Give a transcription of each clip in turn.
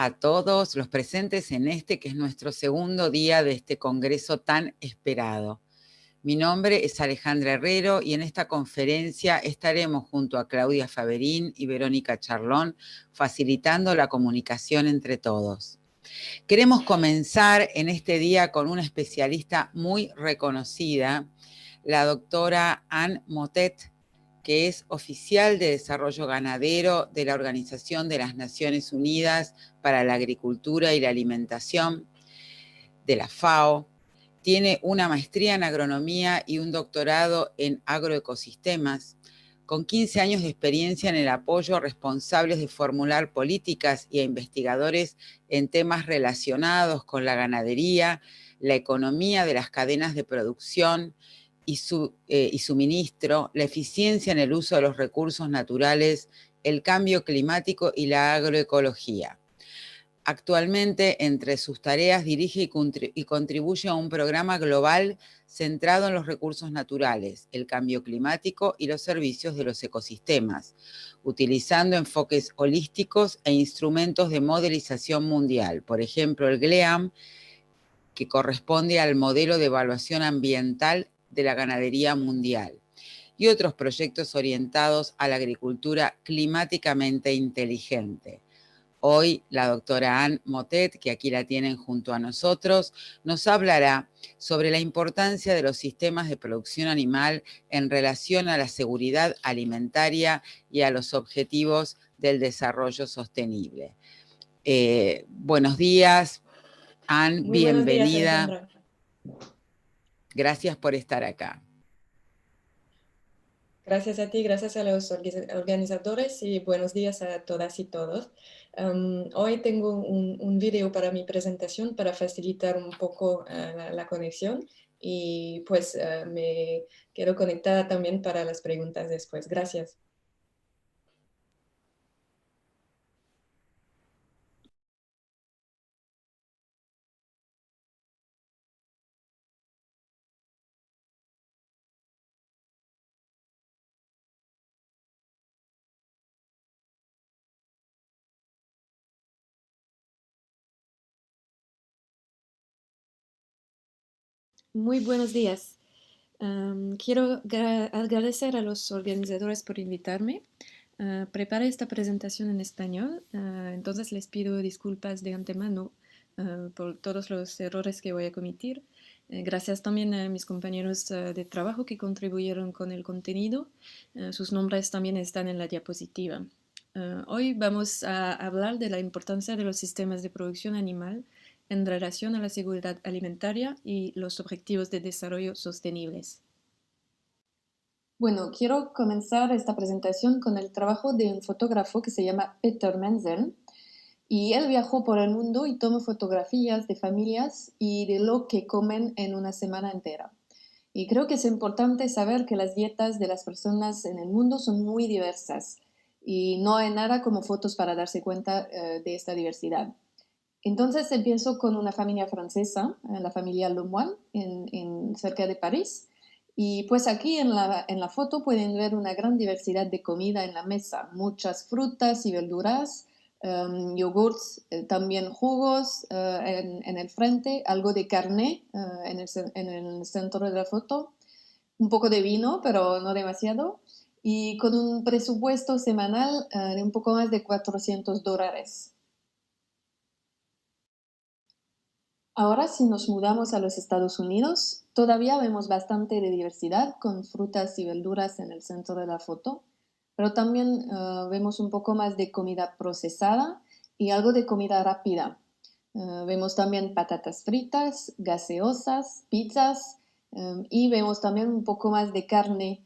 a todos los presentes en este que es nuestro segundo día de este congreso tan esperado. Mi nombre es Alejandra Herrero y en esta conferencia estaremos junto a Claudia Faberín y Verónica Charlón facilitando la comunicación entre todos. Queremos comenzar en este día con una especialista muy reconocida, la doctora Anne Mottet, que es oficial de desarrollo ganadero de la Organización de las Naciones Unidas para la Agricultura y la Alimentación, de la FAO. Tiene una maestría en agronomía y un doctorado en agroecosistemas, con 15 años de experiencia en el apoyo a responsables de formular políticas y a investigadores en temas relacionados con la ganadería, la economía de las cadenas de producción y suministro, la eficiencia en el uso de los recursos naturales, el cambio climático y la agroecología. Actualmente, entre sus tareas, dirige y contribuye a un programa global centrado en los recursos naturales, el cambio climático y los servicios de los ecosistemas, utilizando enfoques holísticos e instrumentos de modelización mundial. Por ejemplo, el GLEAM, que corresponde al modelo de evaluación ambiental de la ganadería mundial, y otros proyectos orientados a la agricultura climáticamente inteligente. Hoy la doctora Anne Mottet, que aquí la tienen junto a nosotros, nos hablará sobre la importancia de los sistemas de producción animal en relación a la seguridad alimentaria y a los objetivos del desarrollo sostenible. Buenos días, Anne, Muy buenos días, bienvenida. Alejandra. Gracias por estar acá. Gracias a ti, gracias a los organizadores y buenos días a todas y todos. Hoy tengo un video para mi presentación para facilitar un poco la conexión y pues me quedo conectada también para las preguntas después. Gracias. Muy buenos días. Quiero agradecer a los organizadores por invitarme. Preparé esta presentación en español, entonces les pido disculpas de antemano por todos los errores que voy a cometer. Gracias también a mis compañeros de trabajo que contribuyeron con el contenido. Sus nombres también están en la diapositiva. Hoy vamos a hablar de la importancia de los sistemas de producción animal en relación a la seguridad alimentaria y los objetivos de desarrollo sostenibles. Bueno, quiero comenzar esta presentación con el trabajo de un fotógrafo que se llama Peter Menzel, y él viajó por el mundo y tomó fotografías de familias y de lo que comen en una semana entera. Y creo que es importante saber que las dietas de las personas en el mundo son muy diversas y no hay nada como fotos para darse cuenta de esta diversidad. Entonces empiezo con una familia francesa, la familia Lemoine, cerca de París. Y pues aquí en la foto pueden ver una gran diversidad de comida en la mesa, muchas frutas y verduras, yogurts, también jugos en el frente, algo de carne en el centro de la foto, un poco de vino, pero no demasiado, y con un presupuesto semanal de un poco más de $400. Ahora, si nos mudamos a los Estados Unidos, todavía vemos bastante de diversidad con frutas y verduras en el centro de la foto, pero también vemos un poco más de comida procesada y algo de comida rápida. Vemos también patatas fritas, gaseosas, pizzas y vemos también un poco más de carne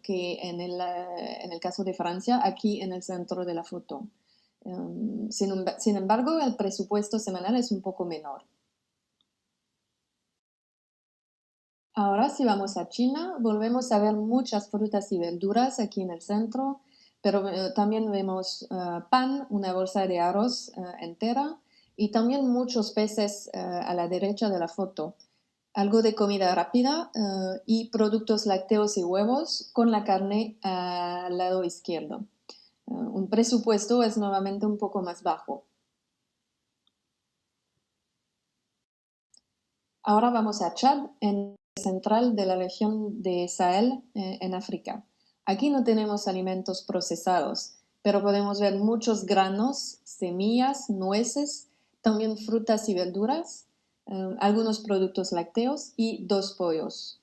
que en el caso de Francia, aquí en el centro de la foto. Sin embargo, el presupuesto semanal es un poco menor. Ahora si vamos a China, volvemos a ver muchas frutas y verduras aquí en el centro, pero también vemos pan, una bolsa de arroz entera y también muchos peces a la derecha de la foto. Algo de comida rápida y productos lácteos y huevos con la carne al lado izquierdo. Un presupuesto es nuevamente un poco más bajo. Ahora vamos a Chad, en el central de la región de Sahel, en África. Aquí no tenemos alimentos procesados, pero podemos ver muchos granos, semillas, nueces, también frutas y verduras, algunos productos lácteos y 2 pollos.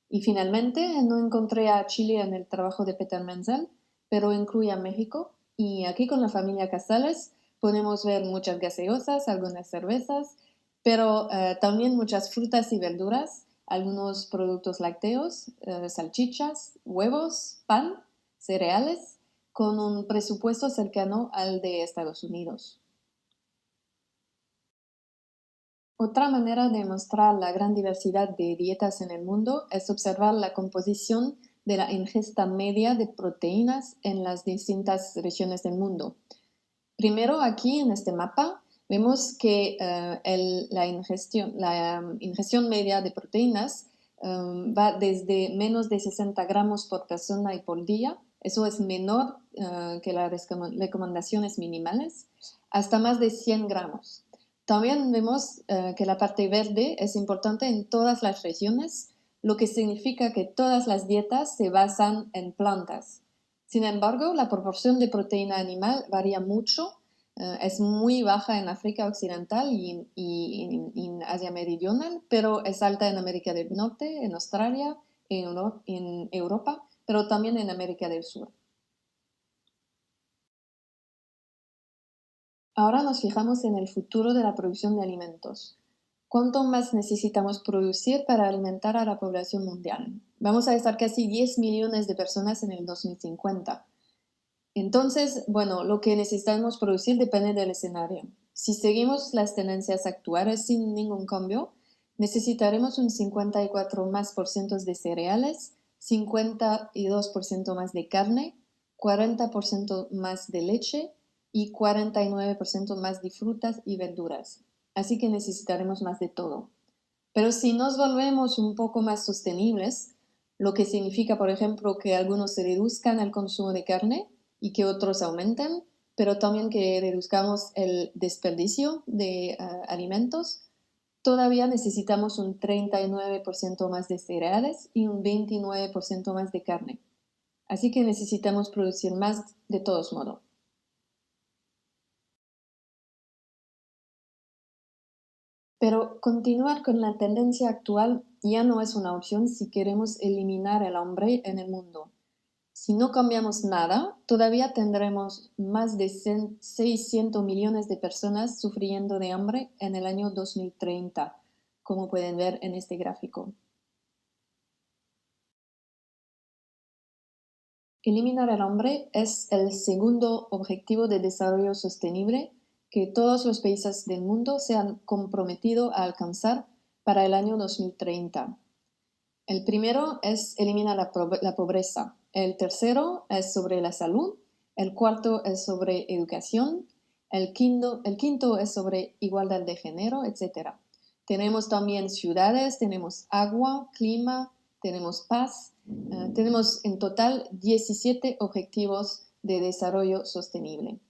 Y finalmente no encontré a Chile en el trabajo de Peter Menzel, pero incluye a México. Y aquí con la familia Casales podemos ver muchas gaseosas, algunas cervezas, pero también muchas frutas y verduras, algunos productos lácteos, salchichas, huevos, pan, cereales, con un presupuesto cercano al de Estados Unidos. Otra manera de mostrar la gran diversidad de dietas en el mundo es observar la composición de la ingesta media de proteínas en las distintas regiones del mundo. Primero, aquí en este mapa, vemos que la ingestión media de proteínas va desde menos de 60 gramos por persona y por día, eso es menor que las recomendaciones minimales, hasta más de 100 gramos. También vemos que la parte verde es importante en todas las regiones, lo que significa que todas las dietas se basan en plantas. Sin embargo, la proporción de proteína animal varía mucho, es muy baja en África Occidental y en Asia Meridional, pero es alta en América del Norte, en Australia, en Europa, pero también en América del Sur. Ahora nos fijamos en el futuro de la producción de alimentos. ¿Cuánto más necesitamos producir para alimentar a la población mundial? Vamos a estar casi 10 millones de personas en el 2050. Entonces, bueno, lo que necesitamos producir depende del escenario. Si seguimos las tendencias actuales sin ningún cambio, necesitaremos un 54 más por ciento de cereales, 52% más de carne, 40% más de leche y 49% más de frutas y verduras. Así que necesitaremos más de todo. Pero si nos volvemos un poco más sostenibles, lo que significa, por ejemplo, que algunos se reduzcan el consumo de carne y que otros aumenten, pero también que reduzcamos el desperdicio de alimentos, todavía necesitamos un 39% más de cereales y un 29% más de carne. Así que necesitamos producir más de todos modos. Pero continuar con la tendencia actual ya no es una opción si queremos eliminar el hambre en el mundo. Si no cambiamos nada, todavía tendremos más de 600 millones de personas sufriendo de hambre en el año 2030, como pueden ver en este gráfico. Eliminar el hambre es el segundo objetivo de desarrollo sostenible que todos los países del mundo se han comprometido a alcanzar para el año 2030. El primero es eliminar la pobreza. El tercero es sobre la salud. El cuarto es sobre educación. El quinto es sobre igualdad de género, etc. Tenemos también ciudades, tenemos agua, clima, tenemos paz. Tenemos en total 17 objetivos de desarrollo sostenible.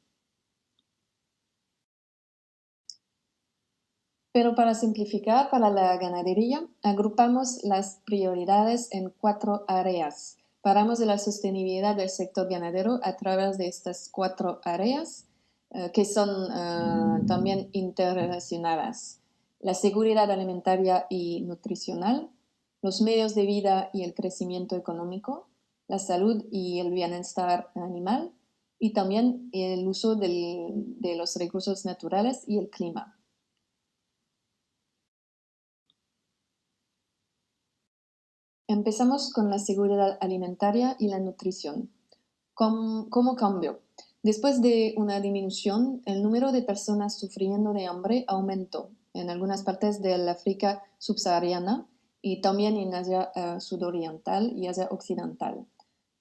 Pero para simplificar, para la ganadería, agrupamos las prioridades en 4 áreas. Paramos de la sostenibilidad del sector ganadero a través de estas 4 áreas que son también interrelacionadas. La seguridad alimentaria y nutricional, los medios de vida y el crecimiento económico, la salud y el bienestar animal y también el uso de los recursos naturales y el clima. Empezamos con la seguridad alimentaria y la nutrición. ¿Cómo cambió? Después de una disminución, el número de personas sufriendo de hambre aumentó en algunas partes del África subsahariana y también en Asia sudoriental y Asia occidental,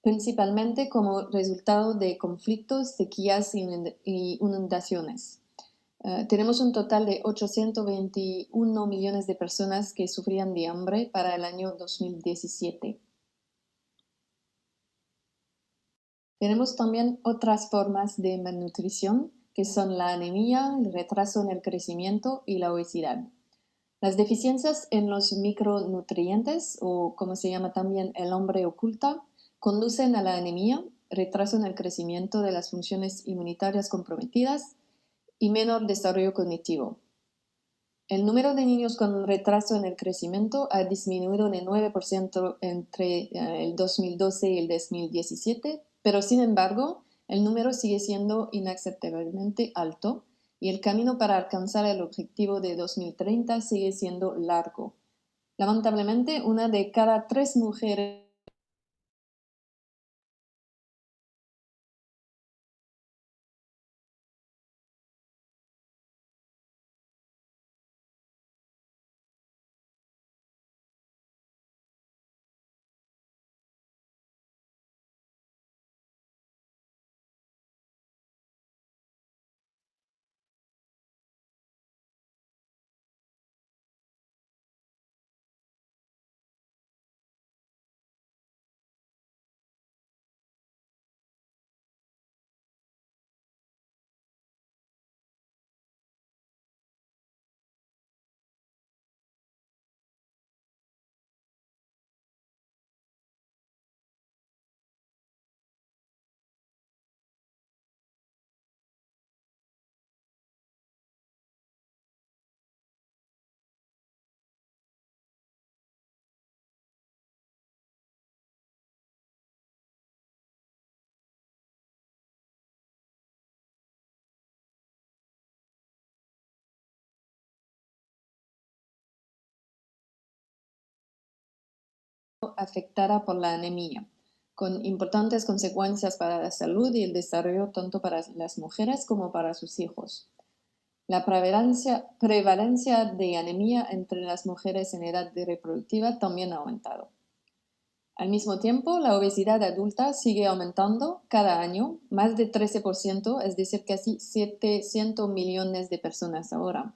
principalmente como resultado de conflictos, sequías y inundaciones. Tenemos un total de 821 millones de personas que sufrían de hambre para el año 2017. Tenemos también otras formas de malnutrición que son la anemia, el retraso en el crecimiento y la obesidad. Las deficiencias en los micronutrientes, o como se llama también el hambre oculta, conducen a la anemia, retraso en el crecimiento de las funciones inmunitarias comprometidas y menor desarrollo cognitivo. El número de niños con retraso en el crecimiento ha disminuido en 9% entre el 2012 y el 2017, pero sin embargo, el número sigue siendo inaceptablemente alto y el camino para alcanzar el objetivo de 2030 sigue siendo largo. Lamentablemente, una de cada 3 mujeres afectada por la anemia, con importantes consecuencias para la salud y el desarrollo tanto para las mujeres como para sus hijos. La prevalencia de anemia entre las mujeres en edad reproductiva también ha aumentado. Al mismo tiempo, la obesidad adulta sigue aumentando cada año, más de 13%, es decir, casi 700 millones de personas ahora.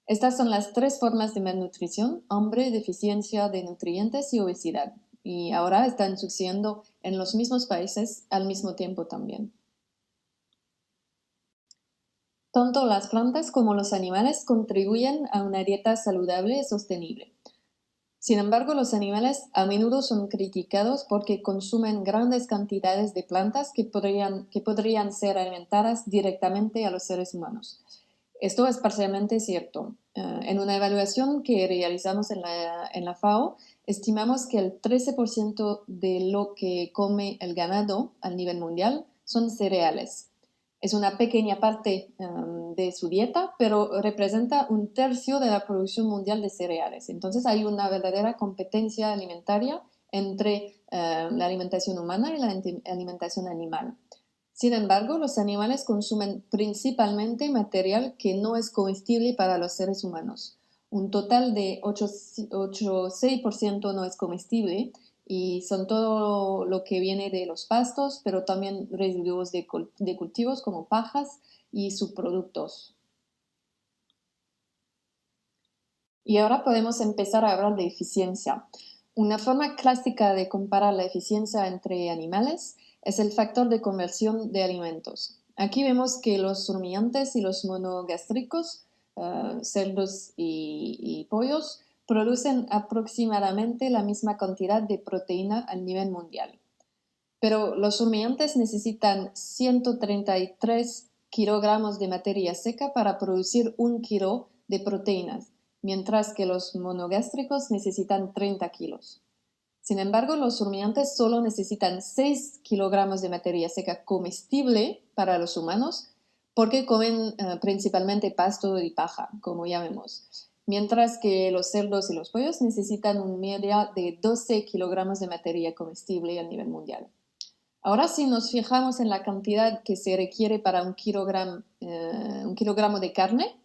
Estas son las 3 formas de malnutrición: hambre, deficiencia de nutrientes y obesidad. Y ahora están sucediendo en los mismos países al mismo tiempo también. Tanto las plantas como los animales contribuyen a una dieta saludable y sostenible. Sin embargo, los animales a menudo son criticados porque consumen grandes cantidades de plantas que podrían ser alimentadas directamente a los seres humanos. Esto es parcialmente cierto. En una evaluación que realizamos en la FAO, estimamos que el 13% de lo que come el ganado a nivel mundial son cereales. Es una pequeña parte de su dieta, pero representa 1/3 de la producción mundial de cereales. Entonces hay una verdadera competencia alimentaria entre la alimentación humana y la alimentación animal. Sin embargo, los animales consumen principalmente material que no es comestible para los seres humanos. Un total de 6% no es comestible y son todo lo que viene de los pastos, pero también residuos de cultivos como pajas y subproductos. Y ahora podemos empezar a hablar de eficiencia. Una forma clásica de comparar la eficiencia entre animales es el factor de conversión de alimentos. Aquí vemos que los rumiantes y los monogástricos, cerdos y pollos, producen aproximadamente la misma cantidad de proteína a nivel mundial. Pero los rumiantes necesitan 133 kilogramos de materia seca para producir 1 kilo de proteínas, mientras que los monogástricos necesitan 30 kilos. Sin embargo, los rumiantes solo necesitan 6 kilogramos de materia seca comestible para los humanos porque comen principalmente pasto y paja, como ya vemos. Mientras que los cerdos y los pollos necesitan una media de 12 kilogramos de materia comestible a nivel mundial. Ahora, si nos fijamos en la cantidad que se requiere para un kilogramo de carne,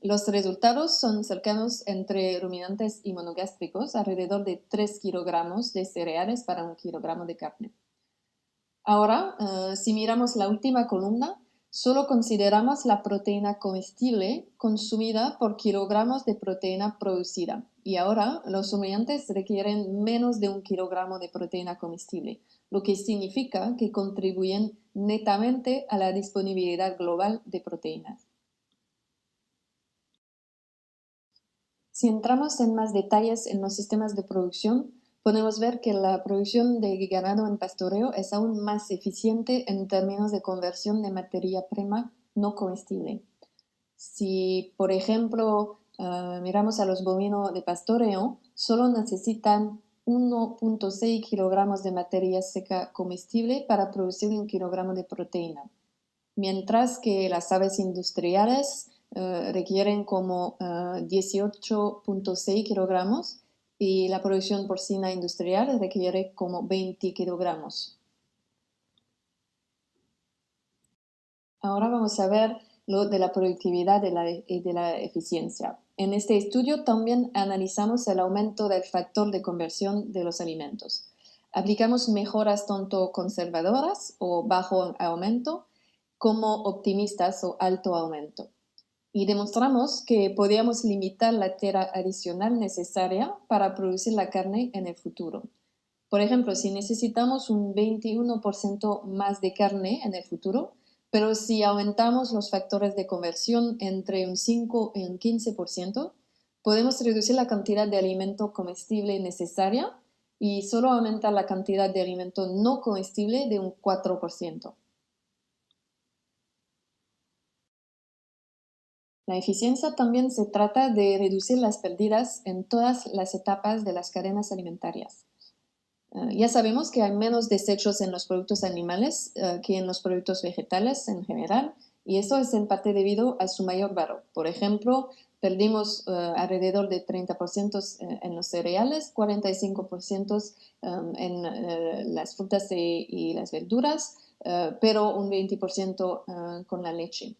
los resultados son cercanos entre ruminantes y monogástricos, alrededor de 3 kilogramos de cereales para 1 kilogramo de carne. Ahora, si miramos la última columna, solo consideramos la proteína comestible consumida por kilogramos de proteína producida. Y ahora los rumiantes requieren menos de 1 kilogramo de proteína comestible, lo que significa que contribuyen netamente a la disponibilidad global de proteínas. Si entramos en más detalles en los sistemas de producción, podemos ver que la producción de ganado en pastoreo es aún más eficiente en términos de conversión de materia prima no comestible. Si, por ejemplo, miramos a los bovinos de pastoreo, solo necesitan 1.6 kilogramos de materia seca comestible para producir 1 kilogramo de proteína, mientras que las aves industriales requieren como 18.6 kilogramos y la producción porcina industrial requiere como 20 kilogramos. Ahora vamos a ver lo de la productividad y de la eficiencia. En este estudio también analizamos el aumento del factor de conversión de los alimentos. Aplicamos mejoras tanto conservadoras o bajo aumento como optimistas o alto aumento. Y demostramos que podíamos limitar la tierra adicional necesaria para producir la carne en el futuro. Por ejemplo, si necesitamos un 21% más de carne en el futuro, pero si aumentamos los factores de conversión entre un 5 y un 15%, podemos reducir la cantidad de alimento comestible necesaria y solo aumentar la cantidad de alimento no comestible de un 4%. La eficiencia también se trata de reducir las pérdidas en todas las etapas de las cadenas alimentarias. Ya sabemos que hay menos desechos en los productos animales que en los productos vegetales en general, y eso es en parte debido a su mayor valor. Por ejemplo, perdimos alrededor de 30% en los cereales, 45% en las frutas y las verduras, pero un 20% con la leche.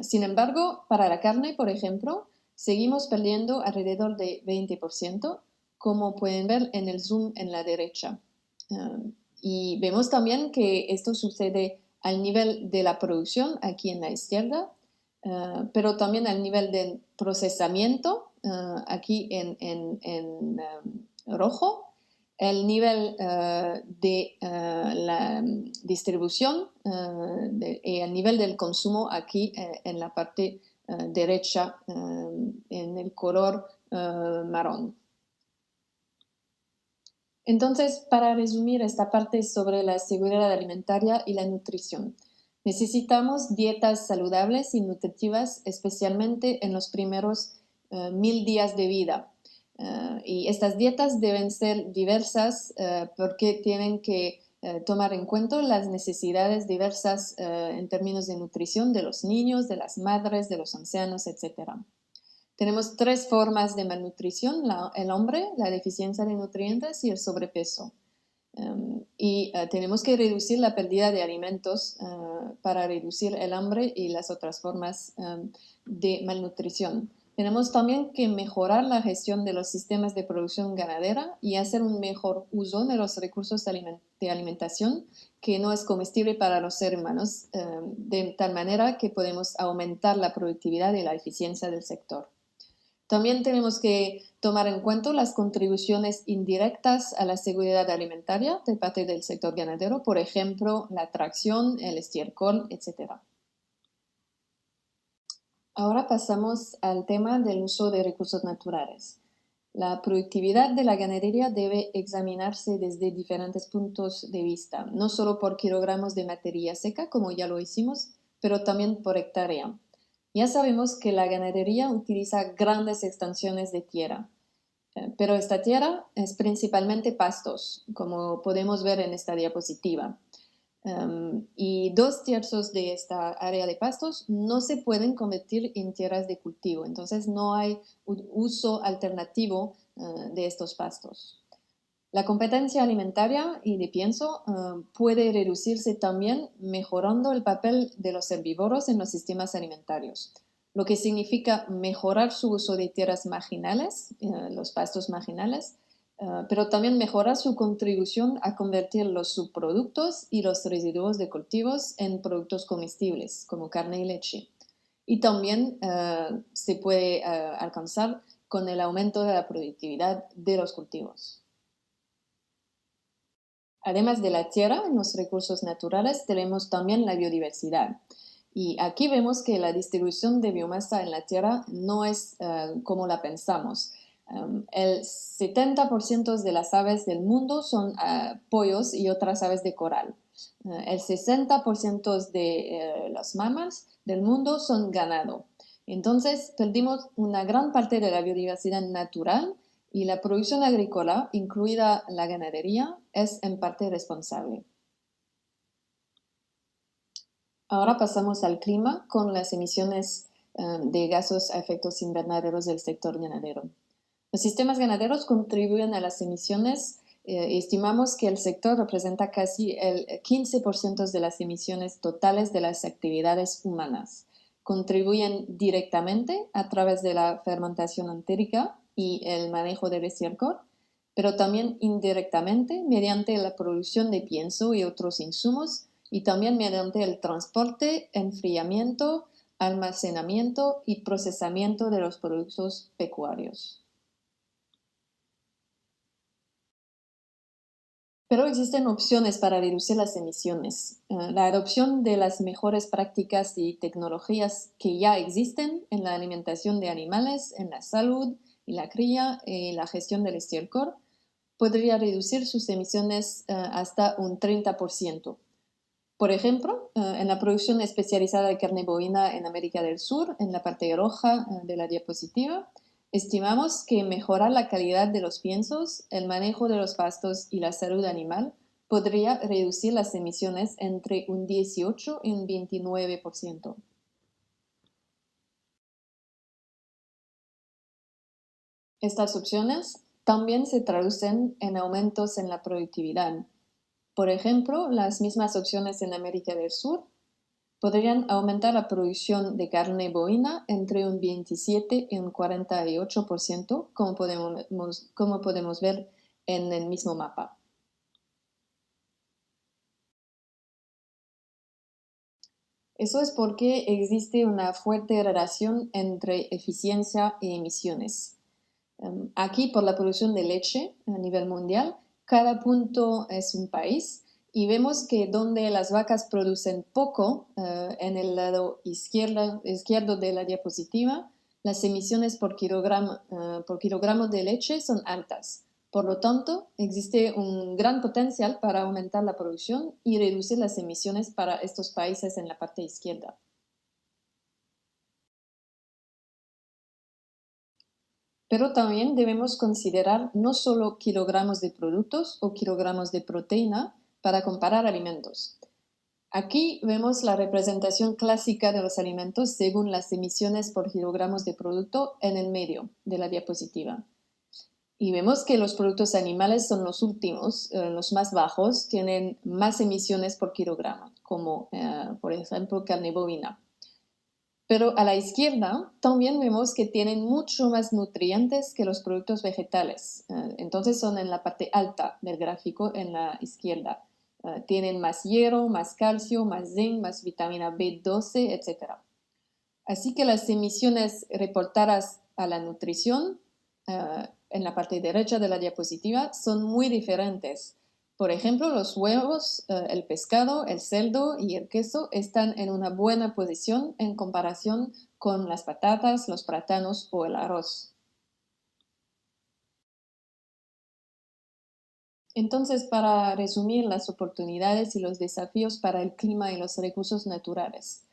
Sin embargo, para la carne, por ejemplo, seguimos perdiendo alrededor de 20%, como pueden ver en el zoom en la derecha. Y vemos también que esto sucede al nivel de la producción, aquí en la izquierda, pero también al nivel del procesamiento, aquí en rojo, el nivel de la distribución y el nivel del consumo aquí en la parte derecha en el color marrón. Entonces, para resumir esta parte sobre la seguridad alimentaria y la nutrición, necesitamos dietas saludables y nutritivas, especialmente en los primeros 1000 días de vida. Y estas dietas deben ser diversas porque tienen que tomar en cuenta las necesidades diversas en términos de nutrición de los niños, de las madres, de los ancianos, etc. Tenemos 3 formas de malnutrición: el hambre, la deficiencia de nutrientes y el sobrepeso. Tenemos que reducir la pérdida de alimentos para reducir el hambre y las otras formas de malnutrición. Tenemos también que mejorar la gestión de los sistemas de producción ganadera y hacer un mejor uso de los recursos de alimentación que no es comestible para los seres humanos, de tal manera que podemos aumentar la productividad y la eficiencia del sector. También tenemos que tomar en cuenta las contribuciones indirectas a la seguridad alimentaria de parte del sector ganadero, por ejemplo, la tracción, el estiércol, etc. Ahora pasamos al tema del uso de recursos naturales. La productividad de la ganadería debe examinarse desde diferentes puntos de vista, no solo por kilogramos de materia seca, como ya lo hicimos, pero también por hectárea. Ya sabemos que la ganadería utiliza grandes extensiones de tierra, pero esta tierra es principalmente pastos, como podemos ver en esta diapositiva. Y 2/3 de esta área de pastos no se pueden convertir en tierras de cultivo, entonces no hay un uso alternativo de estos pastos. La competencia alimentaria y de pienso puede reducirse también mejorando el papel de los herbívoros en los sistemas alimentarios, lo que significa mejorar su uso de tierras marginales, los pastos marginales, pero también mejora su contribución a convertir los subproductos y los residuos de cultivos en productos comestibles, como carne y leche. Y también se puede alcanzar con el aumento de la productividad de los cultivos. Además de la tierra, en los recursos naturales tenemos también la biodiversidad. Y aquí vemos que la distribución de biomasa en la tierra no es como la pensamos. El 70% de las aves del mundo son pollos y otras aves de coral. El 60% de las mamas del mundo son ganado. Entonces, perdimos una gran parte de la biodiversidad natural y la producción agrícola, incluida la ganadería, es en parte responsable. Ahora pasamos al clima con las emisiones de gases a efectos invernaderos del sector ganadero. Los sistemas ganaderos contribuyen a las emisiones. Estimamos que el sector representa casi el 15% de las emisiones totales de las actividades humanas. Contribuyen directamente a través de la fermentación entérica y el manejo del estiércol, pero también indirectamente mediante la producción de pienso y otros insumos y también mediante el transporte, enfriamiento, almacenamiento y procesamiento de los productos pecuarios. Pero existen opciones para reducir las emisiones. La adopción de las mejores prácticas y tecnologías que ya existen en la alimentación de animales, en la salud y la cría y la gestión del estiércol podría reducir sus emisiones hasta un 30%. Por ejemplo, en la producción especializada de carne bovina en América del Sur, en la parte roja de la diapositiva, estimamos que mejorar la calidad de los piensos, el manejo de los pastos y la salud animal podría reducir las emisiones entre un 18 y un 29%. Estas opciones también se traducen en aumentos en la productividad. Por ejemplo, las mismas opciones en América del Sur podrían aumentar la producción de carne bovina entre un 27 y un 48%, como podemos ver en el mismo mapa. Eso es porque existe una fuerte relación entre eficiencia y emisiones. Aquí, por la producción de leche a nivel mundial, cada punto es un país y vemos que donde las vacas producen poco, en el lado izquierdo de la diapositiva, las emisiones por kilogramo de leche son altas. Por lo tanto, existe un gran potencial para aumentar la producción y reducir las emisiones para estos países en la parte izquierda. Pero también debemos considerar no solo kilogramos de productos o kilogramos de proteína para comparar alimentos. Aquí vemos la representación clásica de los alimentos según las emisiones por kilogramos de producto en el medio de la diapositiva. Y vemos que los productos animales son los últimos, los más bajos, tienen más emisiones por kilogramo, como por ejemplo carne bovina. Pero a la izquierda también vemos que tienen mucho más nutrientes que los productos vegetales. Entonces son en la parte alta del gráfico en la izquierda. Tienen más hierro, más calcio, más zinc, más vitamina B12, etc. Así que las emisiones reportadas a la nutrición en la parte derecha de la diapositiva son muy diferentes. Por ejemplo, los huevos, el pescado, el cerdo y el queso están en una buena posición en comparación con las patatas, los plátanos o el arroz. Entonces, para resumir las oportunidades y los desafíos para el clima y los recursos naturales.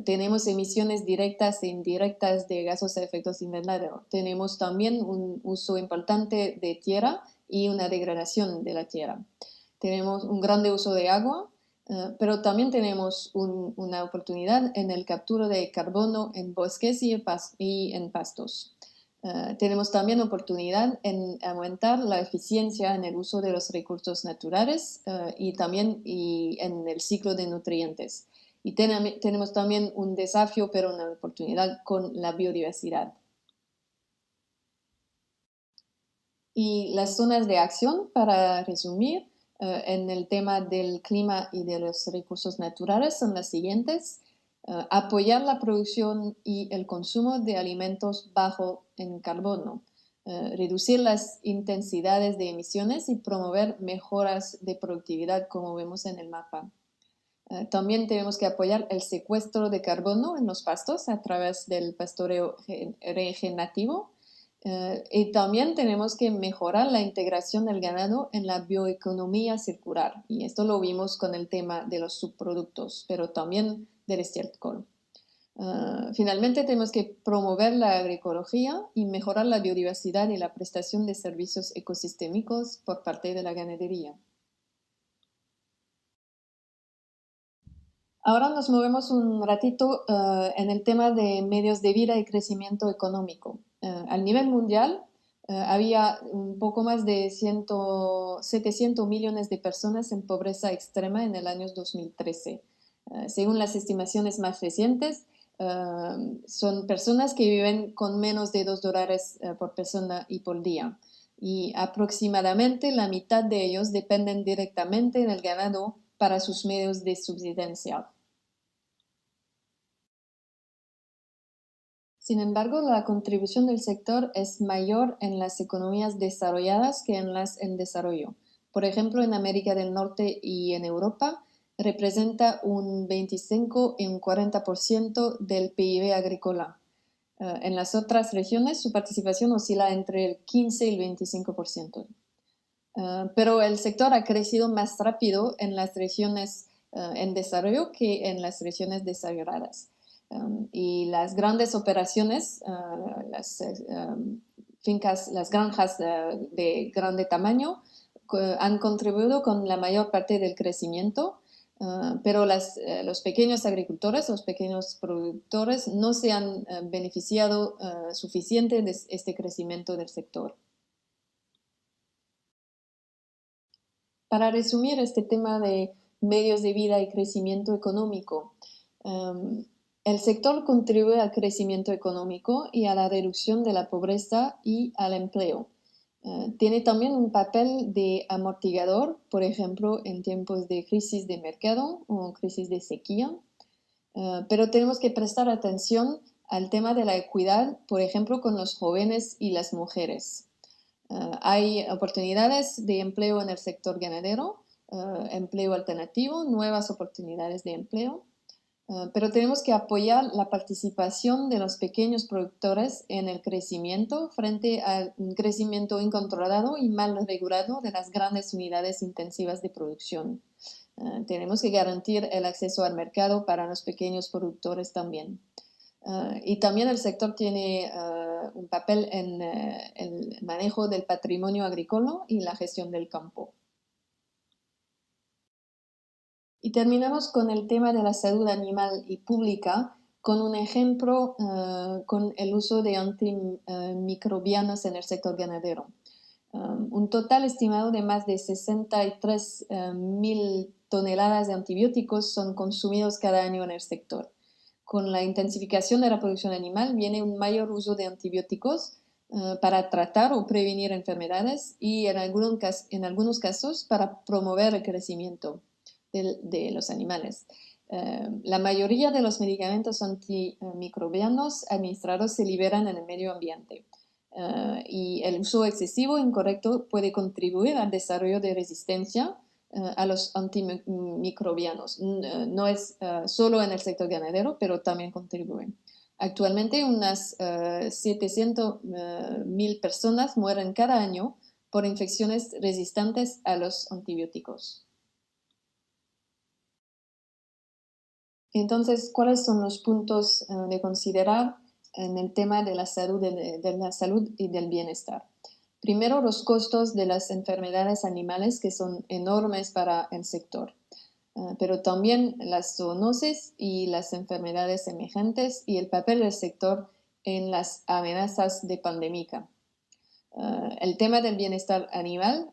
Tenemos emisiones directas e indirectas de gases de efecto invernadero. Tenemos también un uso importante de tierra y una degradación de la tierra. Tenemos un grande uso de agua, pero también tenemos una oportunidad en el captura de carbono en bosques y en pastos. Tenemos también oportunidad en aumentar la eficiencia en el uso de los recursos naturales y también en el ciclo de nutrientes. Y tenemos también un desafío, pero una oportunidad con la biodiversidad. Y las zonas de acción, para resumir, en el tema del clima y de los recursos naturales son las siguientes. Apoyar la producción y el consumo de alimentos bajo en carbono. Reducir las intensidades de emisiones y promover mejoras de productividad, como vemos en el mapa. También tenemos que apoyar el secuestro de carbono en los pastos a través del pastoreo regenerativo. Y también tenemos que mejorar la integración del ganado en la bioeconomía circular. Y esto lo vimos con el tema de los subproductos, pero también del estiércol. Finalmente, tenemos que promover la agroecología y mejorar la biodiversidad y la prestación de servicios ecosistémicos por parte de la ganadería. Ahora nos movemos un ratito en el tema de medios de vida y crecimiento económico. Al nivel mundial había un poco más de 700 millones de personas en pobreza extrema en el año 2013. Según las estimaciones más recientes, son personas que viven con menos de $2 por persona y por día. Y aproximadamente la mitad de ellos dependen directamente del ganado para sus medios de subsistencia. Sin embargo, la contribución del sector es mayor en las economías desarrolladas que en las en desarrollo. Por ejemplo, en América del Norte y en Europa representa un 25 y un 40% del PIB agrícola. En las otras regiones su participación oscila entre el 15 y el 25%. Pero el sector ha crecido más rápido en las regiones en desarrollo que en las regiones desarrolladas. Y las grandes operaciones, las fincas, las granjas de grande tamaño han contribuido con la mayor parte del crecimiento, pero los pequeños agricultores, los pequeños productores no se han beneficiado suficiente de este crecimiento del sector. Para resumir este tema de medios de vida y crecimiento económico, el sector contribuye al crecimiento económico y a la reducción de la pobreza y al empleo. Tiene también un papel de amortiguador, por ejemplo, en tiempos de crisis de mercado o crisis de sequía. Pero tenemos que prestar atención al tema de la equidad, por ejemplo, con los jóvenes y las mujeres. Hay oportunidades de empleo en el sector ganadero, empleo alternativo, nuevas oportunidades de empleo, pero tenemos que apoyar la participación de los pequeños productores en el crecimiento frente al crecimiento incontrolado y mal regulado de las grandes unidades intensivas de producción. Tenemos que garantir el acceso al mercado para los pequeños productores también. Y también el sector tiene un papel en el manejo del patrimonio agrícola y la gestión del campo. Y terminamos con el tema de la salud animal y pública, con un ejemplo con el uso de antimicrobianos en el sector ganadero. Un total estimado de más de 63.000 toneladas de antibióticos son consumidos cada año en el sector. Con la intensificación de la producción animal viene un mayor uso de antibióticos para tratar o prevenir enfermedades y en algunos casos para promover el crecimiento de los animales. La mayoría de los medicamentos antimicrobianos administrados se liberan en el medio ambiente. Y el uso excesivo e incorrecto puede contribuir al desarrollo de resistencia a los antimicrobianos. No es solo en el sector ganadero, pero también contribuye. Actualmente unas 700.000 personas mueren cada año por infecciones resistentes a los antibióticos. Entonces, ¿cuáles son los puntos de considerar en el tema de la salud y del bienestar? Primero, los costos de las enfermedades animales, que son enormes para el sector, pero también las zoonoses y las enfermedades emergentes y el papel del sector en las amenazas de pandemia. El tema del bienestar animal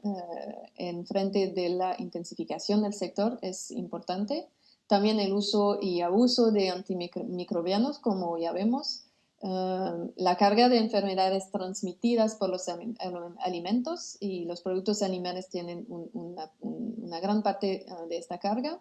en frente de la intensificación del sector es importante. También el uso y abuso de antimicrobianos, como ya vemos, la carga de enfermedades transmitidas por los alimentos, y los productos animales tienen una gran parte de esta carga.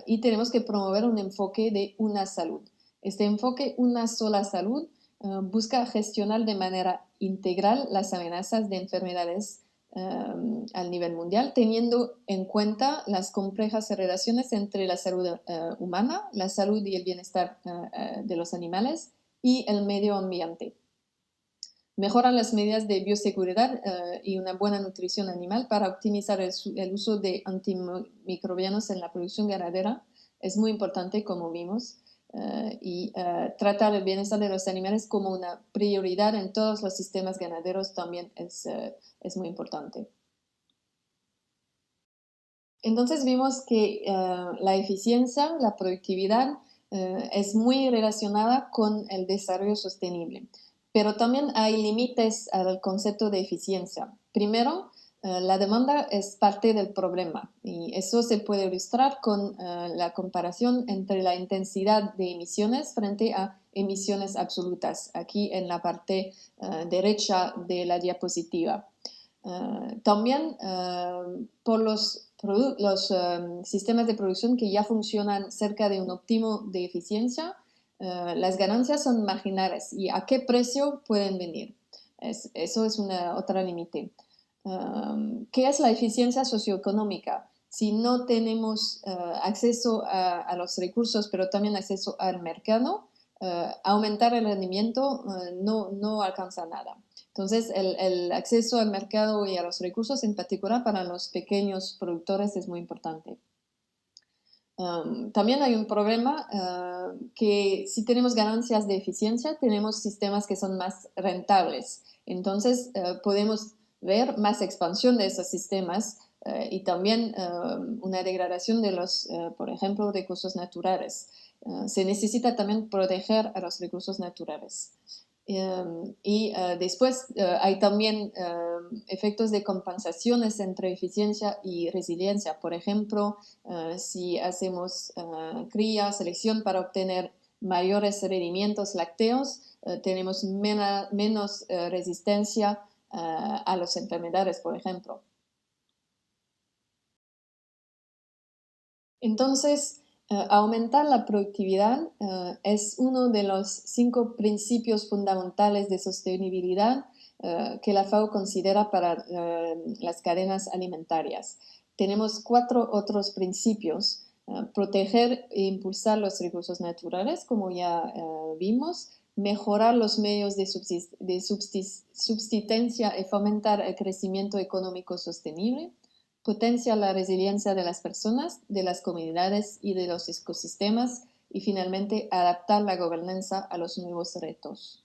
Y tenemos que promover un enfoque de una salud. Este enfoque, una sola salud, busca gestionar de manera integral las amenazas de enfermedades al nivel mundial, teniendo en cuenta las complejas relaciones entre la salud humana, la salud y el bienestar de los animales y el medio ambiente. Mejoran las medidas de bioseguridad y una buena nutrición animal para optimizar el uso de antimicrobianos en la producción ganadera. Es muy importante, como vimos, y tratar el bienestar de los animales como una prioridad en todos los sistemas ganaderos también es muy importante. Entonces vimos que la eficiencia, la productividad, es muy relacionada con el desarrollo sostenible. Pero también hay límites al concepto de eficiencia. Primero, la demanda es parte del problema, y eso se puede ilustrar con la comparación entre la intensidad de emisiones frente a emisiones absolutas, aquí en la parte derecha de la diapositiva. También por los sistemas de producción que ya funcionan cerca de un óptimo de eficiencia, las ganancias son marginales. ¿Y a qué precio pueden venir? Eso es otra límite. ¿Qué es la eficiencia socioeconómica? Si no tenemos acceso a los recursos, pero también acceso al mercado, aumentar el rendimiento no alcanza nada. Entonces, el acceso al mercado y a los recursos, en particular para los pequeños productores, es muy importante. También hay un problema que si tenemos ganancias de eficiencia, tenemos sistemas que son más rentables. Entonces, podemos ver más expansión de esos sistemas y también una degradación de los, por ejemplo, recursos naturales. Se necesita también proteger a los recursos naturales. Y después hay también efectos de compensaciones entre eficiencia y resiliencia. Por ejemplo, si hacemos cría, selección para obtener mayores rendimientos lácteos, tenemos menos resistencia a las enfermedades, por ejemplo. Entonces, aumentar la productividad es uno de los 5 principios fundamentales de sostenibilidad que la FAO considera para las cadenas alimentarias. Tenemos 4 otros principios: proteger e impulsar los recursos naturales, como ya vimos; mejorar los medios de subsistencia y fomentar el crecimiento económico sostenible; potencia la resiliencia de las personas, de las comunidades y de los ecosistemas; y finalmente adaptar la gobernanza a los nuevos retos.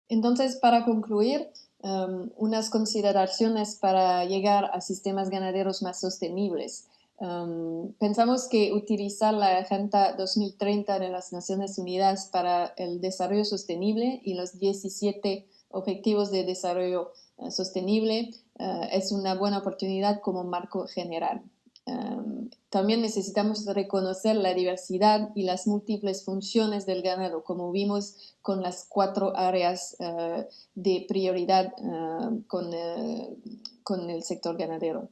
Entonces, para concluir, unas consideraciones para llegar a sistemas ganaderos más sostenibles. Pensamos que utilizar la Agenda 2030 de las Naciones Unidas para el Desarrollo Sostenible y los 17 Objetivos de Desarrollo Sostenible es una buena oportunidad como marco general. También necesitamos reconocer la diversidad y las múltiples funciones del ganado, como vimos con las 4 áreas de prioridad con el sector ganadero.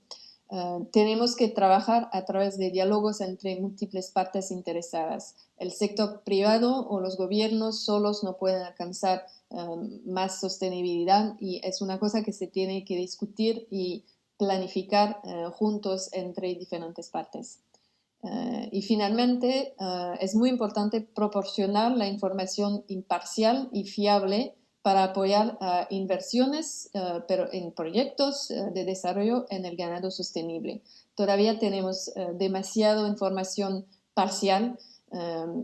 Tenemos que trabajar a través de diálogos entre múltiples partes interesadas. El sector privado o los gobiernos solos no pueden alcanzar más sostenibilidad, y es una cosa que se tiene que discutir y planificar juntos entre diferentes partes. Y finalmente, es muy importante proporcionar la información imparcial y fiable para apoyar inversiones pero en proyectos de desarrollo en el ganado sostenible. Todavía tenemos demasiada información parcial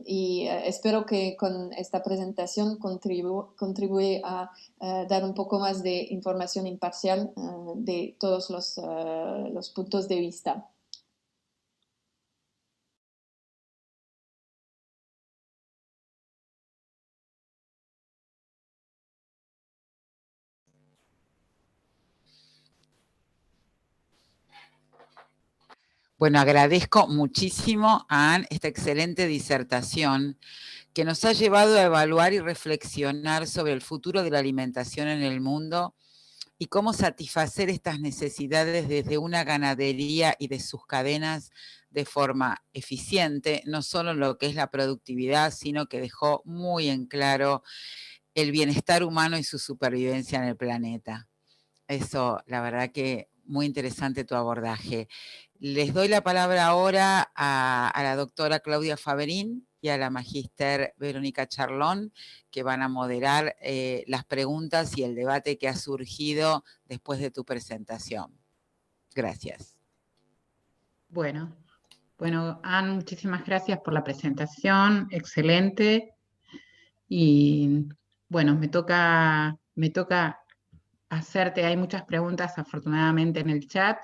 y espero que con esta presentación contribuye a dar un poco más de información imparcial de todos los puntos de vista. Bueno, agradezco muchísimo a Anne esta excelente disertación que nos ha llevado a evaluar y reflexionar sobre el futuro de la alimentación en el mundo y cómo satisfacer estas necesidades desde una ganadería y de sus cadenas de forma eficiente, no solo en lo que es la productividad, sino que dejó muy en claro el bienestar humano y su supervivencia en el planeta. Eso, la verdad que muy interesante tu abordaje. Les doy la palabra ahora a la doctora Claudia Faberín y a la magíster Verónica Charlón, que van a moderar las preguntas y el debate que ha surgido después de tu presentación. Gracias. Bueno, Anne, muchísimas gracias por la presentación, excelente. Y bueno, me toca hacerte, hay muchas preguntas afortunadamente en el chat.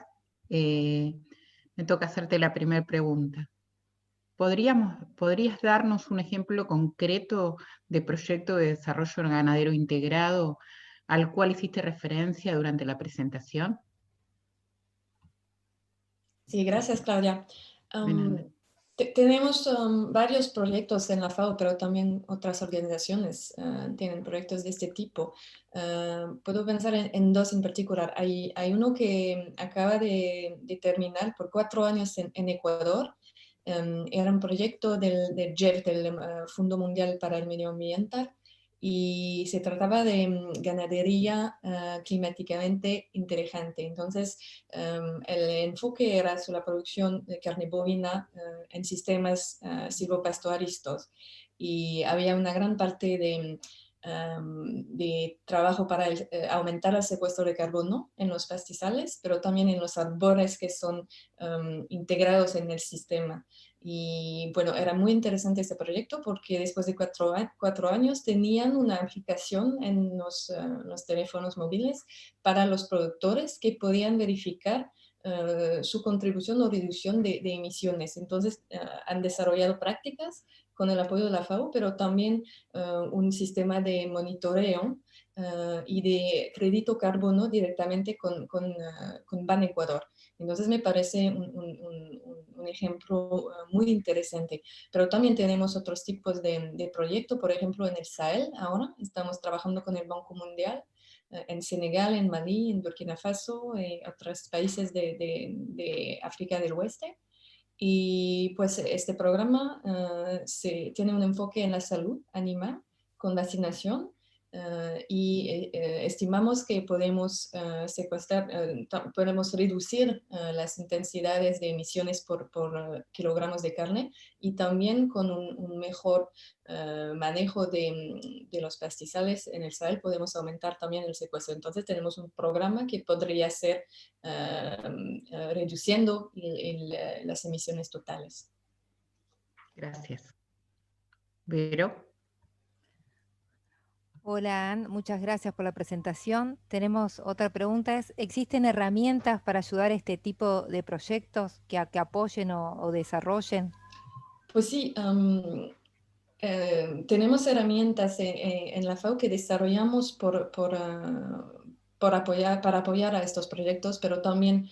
Me toca hacerte la primera pregunta. ¿Podrías darnos un ejemplo concreto de proyecto de desarrollo ganadero integrado al cual hiciste referencia durante la presentación? Sí, gracias, Claudia. Tenemos varios proyectos en la FAO, pero también otras organizaciones tienen proyectos de este tipo. Puedo pensar en dos en particular. Hay uno que acaba de terminar por 4 años en Ecuador. Era un proyecto del GEF, del Fondo Mundial para el Medio Ambiente, y se trataba de ganadería climáticamente inteligente. Entonces, el enfoque era sobre la producción de carne bovina en sistemas silvopastoristas, y había una gran parte de trabajo para aumentar el secuestro de carbono en los pastizales, pero también en los arbores que son integrados en el sistema. Y bueno, era muy interesante este proyecto porque después de 4 años tenían una aplicación en los teléfonos móviles para los productores que podían verificar su contribución o reducción de emisiones. Entonces, han desarrollado prácticas con el apoyo de la FAO, pero también un sistema de monitoreo y de crédito carbono directamente con Ban Ecuador. Entonces me parece un ejemplo muy interesante. Pero también tenemos otros tipos de proyectos. Por ejemplo, en el Sahel ahora estamos trabajando con el Banco Mundial, en Senegal, en Malí, en Burkina Faso, otros países de África del Oeste. Y pues este programa tiene un enfoque en la salud animal con vacinación, y estimamos que podemos podemos reducir las intensidades de emisiones por kilogramos de carne, y también con un mejor manejo de los pastizales en el Sahel podemos aumentar también el secuestro. Entonces tenemos un programa que podría ser reduciendo las emisiones totales. Gracias. Vero. Hola, Ann, muchas gracias por la presentación. Tenemos otra pregunta, ¿existen herramientas para ayudar a este tipo de proyectos que apoyen o desarrollen? Pues sí, tenemos herramientas en la FAO que desarrollamos para apoyar a estos proyectos, pero también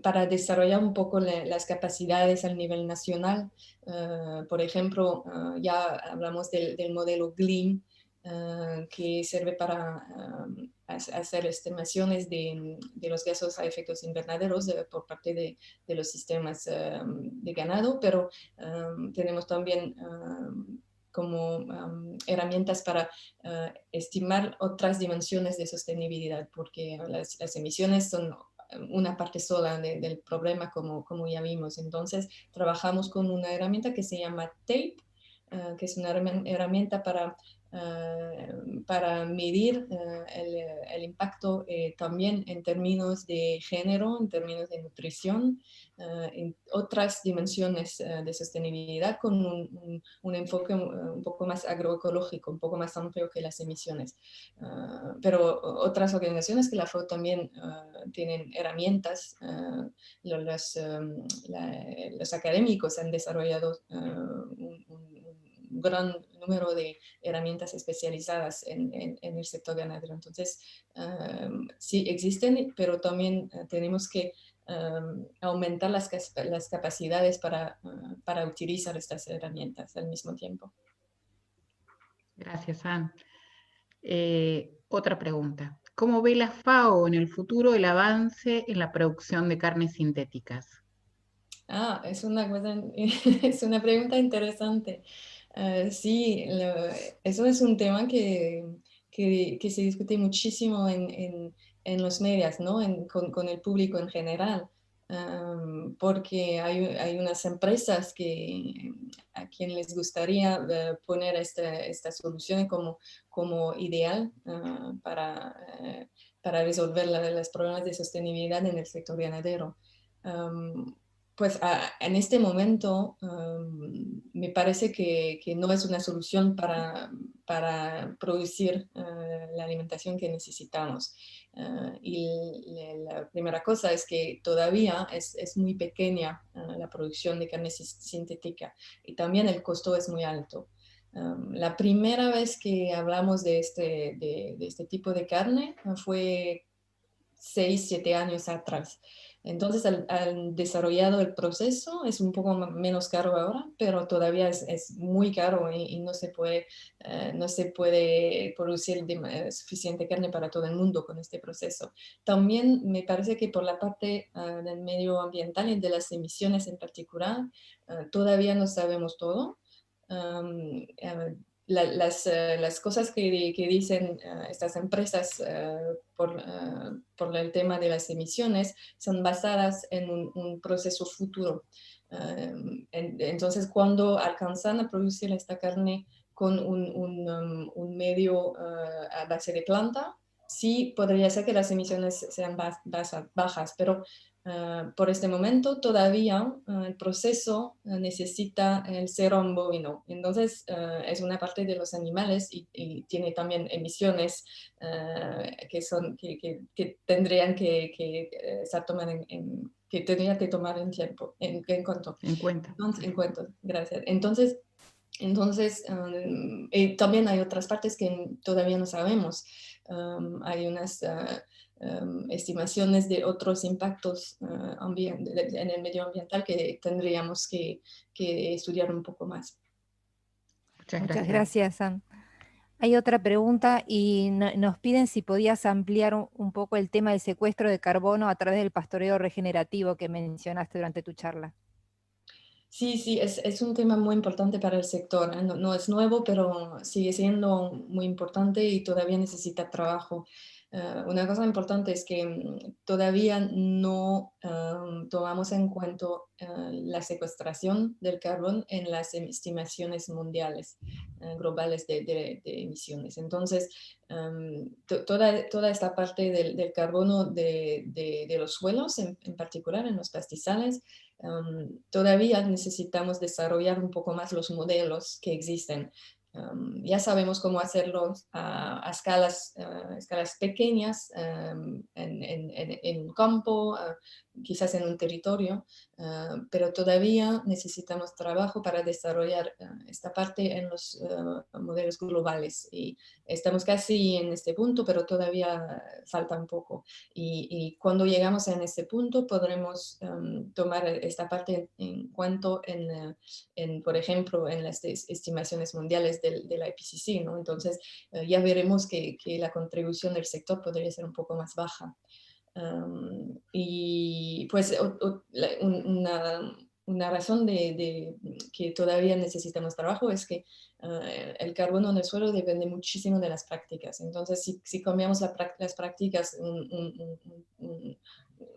para desarrollar un poco las capacidades a nivel nacional. Por ejemplo, ya hablamos del modelo GLIM, que sirve para hacer estimaciones de los gases a efectos invernaderos por parte de los sistemas de ganado, pero tenemos también como herramientas para estimar otras dimensiones de sostenibilidad, porque las emisiones son una parte sola del problema, como ya vimos. Entonces, trabajamos con una herramienta que se llama TAPE, que es una herramienta para medir el impacto también en términos de género, en términos de nutrición, en otras dimensiones de sostenibilidad, con un enfoque un poco más agroecológico, un poco más amplio que las emisiones. Pero otras organizaciones que la FAO también tienen herramientas, los académicos han desarrollado un gran número de herramientas especializadas en el sector ganadero. Entonces, sí existen, pero también tenemos que aumentar las capacidades para utilizar estas herramientas al mismo tiempo. Gracias, Anne. Otra pregunta. ¿Cómo ve la FAO en el futuro el avance en la producción de carnes sintéticas? Es es una pregunta interesante. Sí, eso es un tema que se discute muchísimo en los medios, ¿no? Con el público en general. Porque hay unas empresas a quien les gustaría poner esta solución como ideal para resolver los problemas de sostenibilidad en el sector ganadero. Pues en este momento me parece que no es una solución para producir la alimentación que necesitamos. Y la primera cosa es que todavía es muy pequeña la producción de carne sintética y también el costo es muy alto. La primera vez que hablamos de este tipo de carne fue 6, 7 años atrás. Entonces, al desarrollado el proceso, es un poco menos caro ahora, pero todavía es muy caro y no se puede producir suficiente carne para todo el mundo con este proceso. También me parece que por la parte del medio ambiental y de las emisiones en particular, todavía no sabemos todo. Las cosas que dicen estas empresas por el tema de las emisiones son basadas en un proceso futuro. Entonces, cuando alcanzan a producir esta carne con un medio a base de planta, sí podría ser que las emisiones sean bajas, pero por este momento todavía el proceso necesita el serum bovino. Entonces es una parte de los animales y tiene también emisiones que tendrían que estar tomadas que tendría que tomar en tiempo, en cuenta. Entonces, en cuenta, gracias. Entonces también hay otras partes que todavía no sabemos. Hay unas estimaciones de otros impactos en el medio ambiental que tendríamos que estudiar un poco más. Muchas gracias, Anne. Hay otra pregunta y nos piden si podías ampliar un poco el tema del secuestro de carbono a través del pastoreo regenerativo que mencionaste durante tu charla. Sí, es un tema muy importante para el sector. No es nuevo, pero sigue siendo muy importante y todavía necesita trabajo. Una cosa importante es que todavía no tomamos en cuenta la secuestración del carbón en las estimaciones mundiales, globales de emisiones. Entonces, toda esta parte del carbono de los suelos, en particular en los pastizales, todavía necesitamos desarrollar un poco más los modelos que existen. Ya sabemos cómo hacerlo a escalas pequeñas, en un campo, quizás en un territorio, pero todavía necesitamos trabajo para desarrollar esta parte en los modelos globales. Y estamos casi en este punto, pero todavía falta un poco. Y cuando llegamos a este punto, podremos tomar esta parte en cuanto por ejemplo, en las estimaciones mundiales de la IPCC, ¿no? Entonces, ya veremos que la contribución del sector podría ser un poco más baja. Y pues una razón de que todavía necesitamos trabajo es que el carbono en el suelo depende muchísimo de las prácticas. Entonces, si cambiamos las prácticas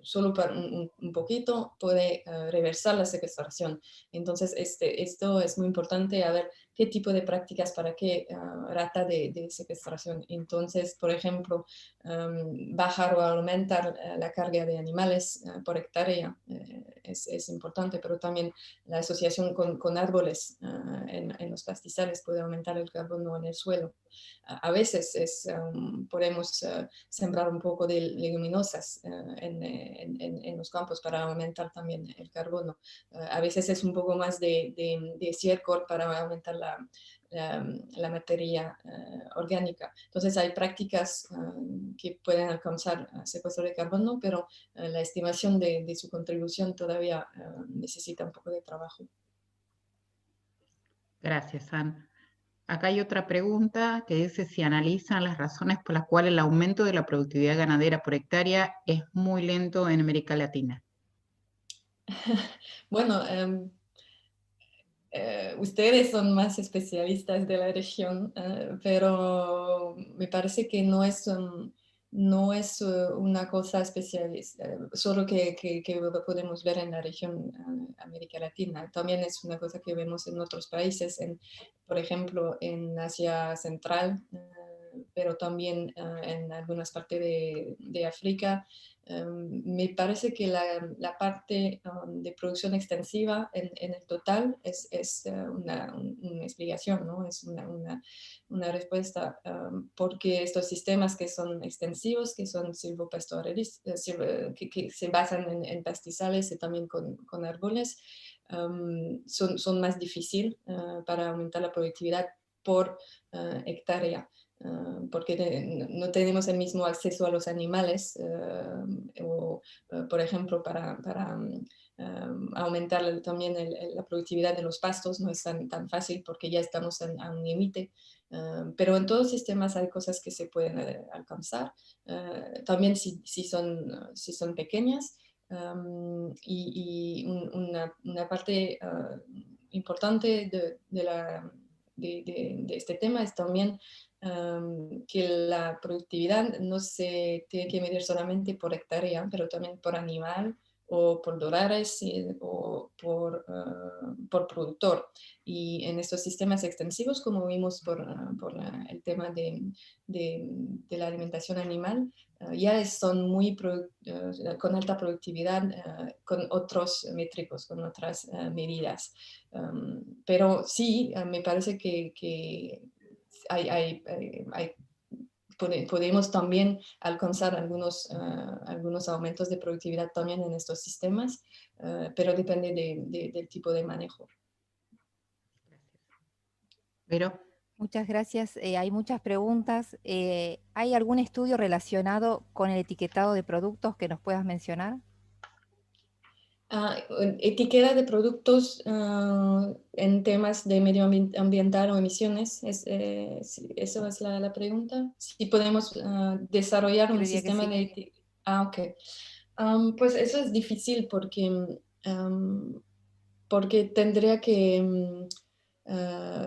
solo para un poquito, puede reversar la secuestración. Entonces, esto es muy importante, a ver qué tipo de prácticas para qué rata de secuestración. Entonces, por ejemplo, bajar o aumentar la carga de animales por hectárea es importante, pero también la asociación con árboles en los pastizales puede aumentar el carbono en el suelo. A veces podemos sembrar un poco de leguminosas en los campos para aumentar también el carbono. A veces es un poco más de estiércol para aumentar la materia orgánica. Entonces hay prácticas que pueden alcanzar secuestro de carbono, pero la estimación de su contribución todavía necesita un poco de trabajo. Gracias, Anne. Acá hay otra pregunta que dice si analizan las razones por las cuales el aumento de la productividad ganadera por hectárea es muy lento en América Latina. Bueno, ustedes son más especialistas de la región, pero me parece que no es una cosa especial, solo que podemos ver en la región América Latina. También es una cosa que vemos en otros países, por ejemplo, en Asia Central, pero también en algunas partes de África. Me parece que la parte de producción extensiva en el total es una explicación, ¿no? Es una respuesta, porque estos sistemas que son extensivos, que son silvopastorales, que se basan en pastizales y también con árboles, son más difíciles para aumentar la productividad por hectárea. Porque no tenemos el mismo acceso a los animales, por ejemplo, para aumentar también la productividad de los pastos no es tan fácil porque ya estamos a un límite, pero en todos los sistemas hay cosas que se pueden alcanzar, también si son pequeñas, y una parte importante de este tema es también que la productividad no se tiene que medir solamente por hectárea, pero también por animal o por dólares o por productor. Y en estos sistemas extensivos, como vimos por el tema de la alimentación animal, ya son con alta productividad, con otros métricos, con otras medidas. Pero sí, me parece que podemos también alcanzar algunos aumentos de productividad también en estos sistemas, pero depende del tipo de manejo. Pero muchas gracias. Hay muchas preguntas. ¿Hay algún estudio relacionado con el etiquetado de productos que nos puedas mencionar? Etiqueta de productos en temas de medio ambiental o emisiones, ¿eso es la pregunta? Si podemos desarrollar un sistema de etiqueta. Ok. Pues eso es difícil porque tendría que,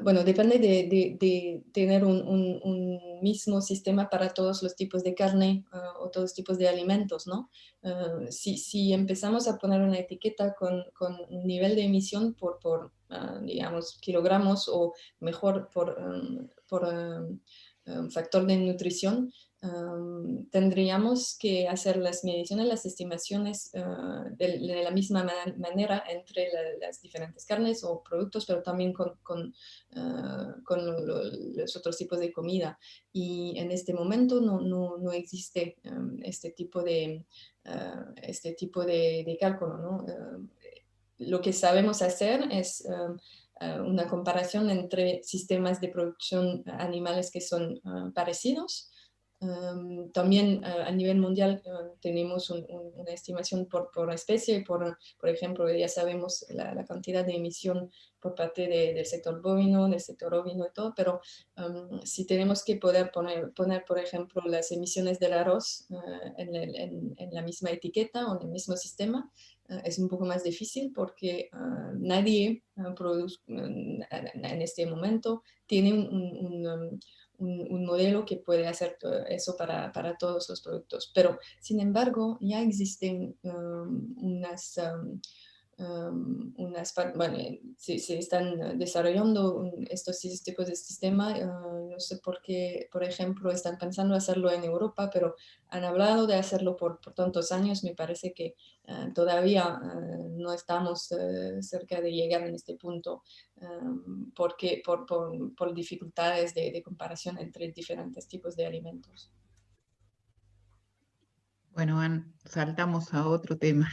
bueno, depende de tener un mismo sistema para todos los tipos de carne o todos los tipos de alimentos, ¿no? Si empezamos a poner una etiqueta con un nivel de emisión por digamos, kilogramos o mejor por factor de nutrición, tendríamos que hacer las mediciones, las estimaciones de la misma manera entre las diferentes carnes o productos, pero también con los otros tipos de comida. Y en este momento no existe este tipo de cálculo, ¿no? Lo que sabemos hacer es una comparación entre sistemas de producción animales que son parecidos. También a nivel mundial tenemos una estimación por especie, por ejemplo, ya sabemos la cantidad de emisión por parte del sector bovino, del sector ovino y todo, pero si tenemos que poder poner, por ejemplo, las emisiones del arroz en la misma etiqueta o en el mismo sistema, es un poco más difícil porque nadie produce en este momento tiene un modelo que puede hacer eso para todos los productos. Pero, sin embargo, ya existen bueno, se están desarrollando estos tipos de sistema. No sé por qué, por ejemplo, están pensando hacerlo en Europa, pero han hablado de hacerlo por tantos años. Me parece que todavía no estamos cerca de llegar en este punto porque por dificultades de comparación entre diferentes tipos de alimentos. Bueno, Anne, saltamos a otro tema.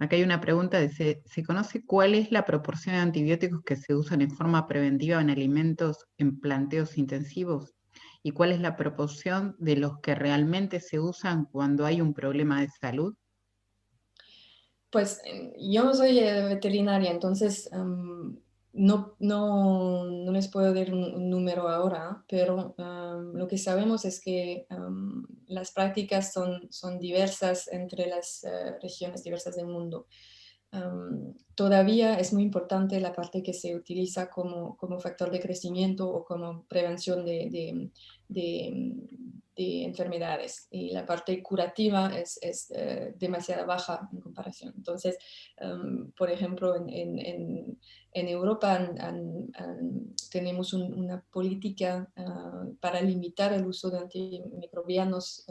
Acá hay una pregunta, ¿se conoce cuál es la proporción de antibióticos que se usan en forma preventiva en alimentos en planteos intensivos? ¿Y cuál es la proporción de los que realmente se usan cuando hay un problema de salud? Pues yo no soy veterinaria, entonces no les puedo dar un número ahora, pero lo que sabemos es que las prácticas son diversas entre las regiones diversas del mundo. Todavía es muy importante la parte que se utiliza como factor de crecimiento o como prevención de enfermedades, y la parte curativa es demasiado baja en comparación. Entonces, por ejemplo, en Europa tenemos una política para limitar el uso de antimicrobianos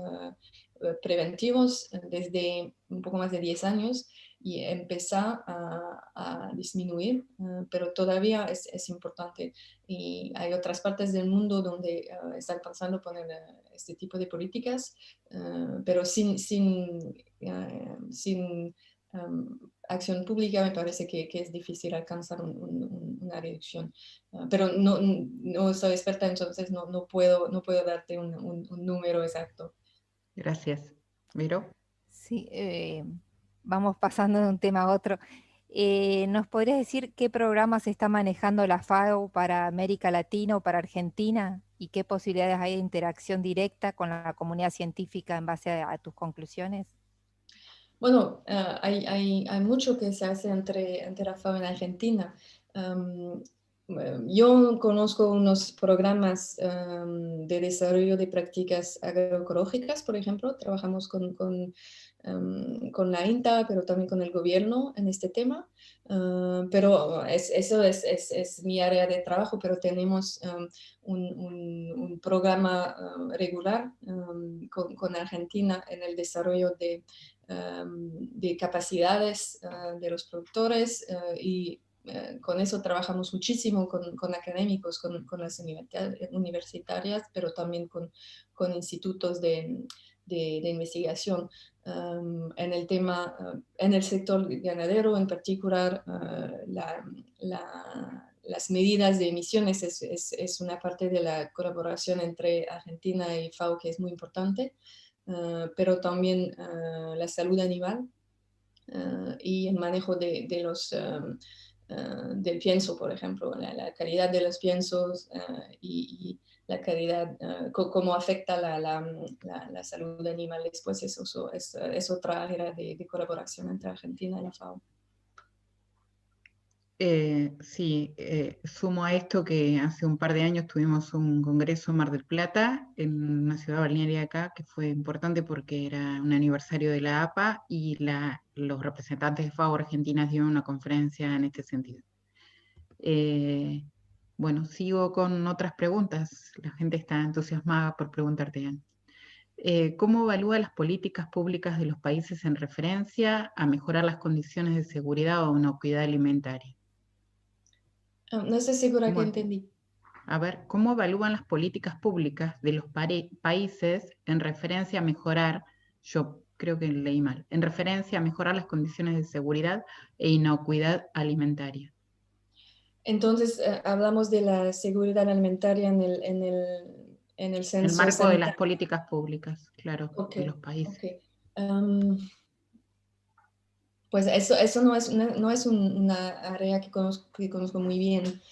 preventivos desde un poco más de 10 años, y empezar a disminuir, pero todavía es importante. Y hay otras partes del mundo donde están pensando poner este tipo de políticas, pero sin acción pública me parece que es difícil alcanzar una reducción. Pero no soy experta, entonces no puedo darte un número exacto. Gracias. ¿Vero? Sí, vamos pasando de un tema a otro. ¿Nos podrías decir qué programas está manejando la FAO para América Latina o para Argentina? ¿Y qué posibilidades hay de interacción directa con la comunidad científica en base a tus conclusiones? Bueno, hay mucho que se hace entre la FAO en Argentina. Yo conozco unos programas de desarrollo de prácticas agroecológicas, por ejemplo. Trabajamos con la INTA, pero también con el gobierno en este tema. Pero eso es mi área de trabajo, pero tenemos un programa regular con Argentina en el desarrollo de capacidades de los productores, y con eso trabajamos muchísimo con académicos, con las universitarias, pero también con institutos de investigación en el tema, en el sector ganadero en particular. Las medidas de emisiones es una parte de la colaboración entre Argentina y FAO que es muy importante. Pero también la salud animal y el manejo del pienso, por ejemplo, calidad de los piensos y la calidad, cómo afecta la salud animal después. Eso es otra área de colaboración entre Argentina y la FAO. Sí, sumo a esto que hace un par de años tuvimos un congreso en Mar del Plata, en una ciudad balnearia acá, que fue importante porque era un aniversario de la APA y los representantes de FAO Argentina dieron una conferencia en este sentido. Bueno, sigo con otras preguntas. La gente está entusiasmada por preguntarte, Anne. ¿Cómo evalúa las políticas públicas de los países en referencia a mejorar las condiciones de seguridad o inocuidad alimentaria? No estoy segura que Bueno, entendí. a ver, ¿cómo evalúan las políticas públicas de los países en referencia a mejorar, yo creo que leí mal, en referencia a mejorar las condiciones de seguridad e inocuidad alimentaria? Entonces, hablamos de la seguridad alimentaria en el El censo marco de las sanitario. políticas públicas, claro, Ok, de los países. ok. Pues eso no es una área que conozco muy bien,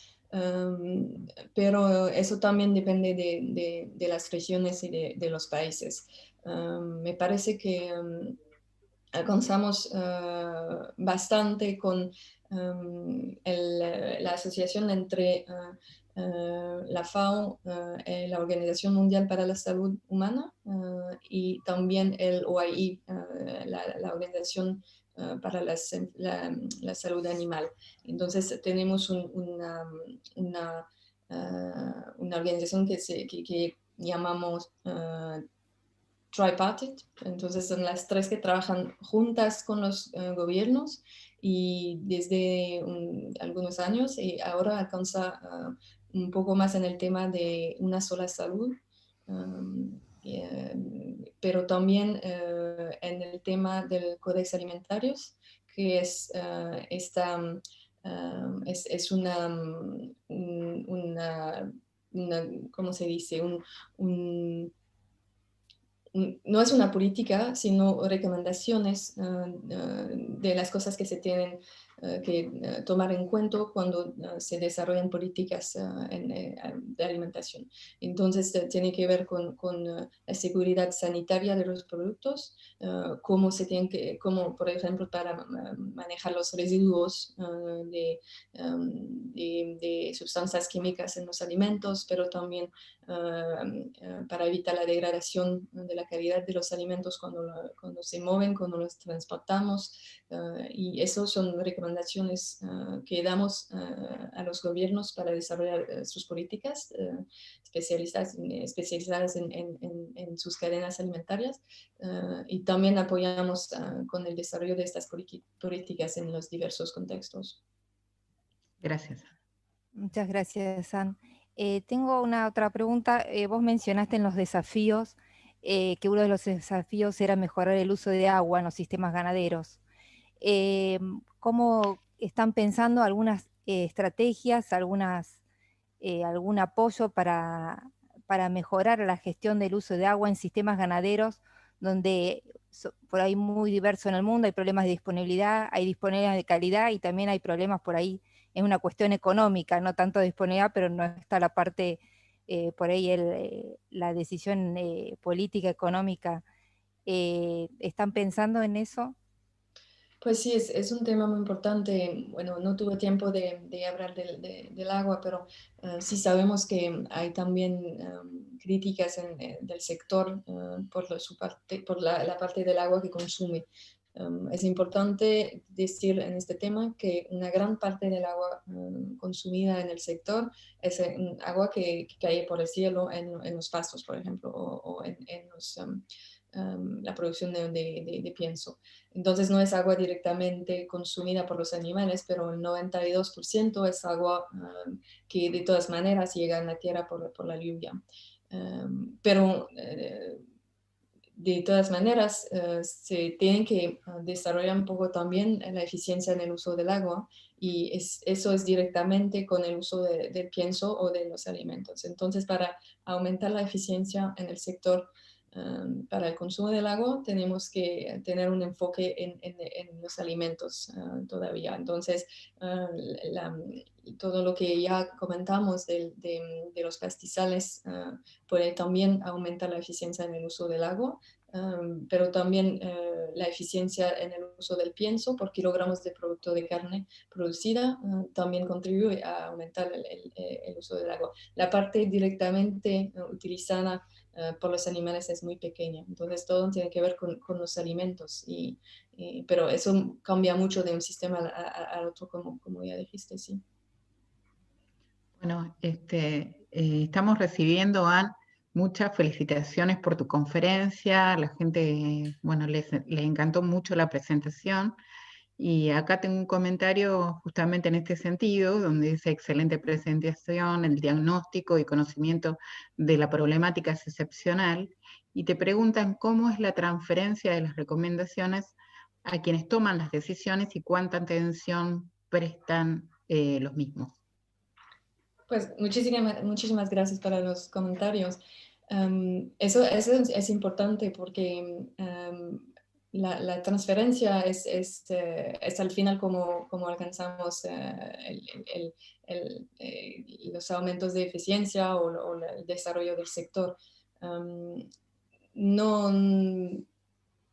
pero eso también depende de las regiones y de los países. Me parece que alcanzamos bastante con la asociación entre la FAO, la Organización Mundial para la Salud Humana, y también el OIE, la Organización para la salud animal. Entonces tenemos una organización que llamamos tripartite. Entonces son las tres que trabajan juntas con los gobiernos, y desde algunos años, y ahora alcanza un poco más en el tema de una sola salud, pero también en el tema del códex alimentarios, que es es ¿cómo se dice? No es una política, sino recomendaciones de las cosas que se tienen que tomar en cuenta cuando se desarrollan políticas de alimentación. Entonces, tiene que ver con la seguridad sanitaria de los productos, cómo se tienen cómo, por ejemplo, para manejar los residuos de sustancias químicas en los alimentos, pero también para evitar la degradación de la calidad de los alimentos cuando se mueven, cuando los transportamos. Y esas son recomendaciones que damos a los gobiernos para desarrollar sus políticas especializadas en sus cadenas alimentarias. Y también apoyamos con el desarrollo de estas políticas en los diversos contextos. Gracias. Muchas gracias, Ann. Tengo una otra pregunta. Vos mencionaste en los desafíos que uno de los desafíos era mejorar el uso de agua en los sistemas ganaderos. ¿Cómo están pensando algunas estrategias, algún apoyo para mejorar la gestión del uso de agua en sistemas ganaderos, donde por ahí muy diverso en el mundo, hay problemas de disponibilidad, hay disponibilidad de calidad y también hay problemas por ahí, es una cuestión económica, no tanto de disponibilidad, pero no está la parte, por ahí la decisión política, económica. ¿Están pensando en eso? Pues sí, es un tema muy importante. Bueno, no tuve tiempo de hablar del agua, pero sí sabemos que hay también críticas del sector por la parte del agua que consume. Es importante decir en este tema que una gran parte del agua consumida en el sector es agua que cae por el cielo en los pastos, por ejemplo, o en la producción de pienso. Entonces no es agua directamente consumida por los animales, pero el 92% es agua que de todas maneras llega a la tierra por la lluvia. Pero de todas maneras se tienen que desarrollar un poco también la eficiencia en el uso del agua y eso es directamente con el uso del pienso o de los alimentos. Entonces, para aumentar la eficiencia en el sector para el consumo del agua, tenemos que tener un enfoque en los alimentos todavía. Entonces, todo lo que ya comentamos de los pastizales puede también aumentar la eficiencia en el uso del agua, pero también la eficiencia en el uso del pienso por kilogramos de producto de carne producida también contribuye a aumentar el uso del agua. La parte directamente utilizada por los animales es muy pequeña, entonces todo tiene que ver con los alimentos, pero eso cambia mucho de un sistema al otro, como ya dijiste, sí. Bueno, estamos recibiendo, Ann, muchas felicitaciones por tu conferencia. La gente, bueno, les encantó mucho la presentación. Y acá tengo un comentario justamente en este sentido, donde dice: excelente presentación, el diagnóstico y conocimiento de la problemática es excepcional. Y te preguntan cómo es la transferencia de las recomendaciones a quienes toman las decisiones y cuánta atención prestan los mismos. Pues muchísimas gracias para los comentarios. Eso es importante porque la transferencia es al final como alcanzamos los aumentos de eficiencia o el desarrollo del sector.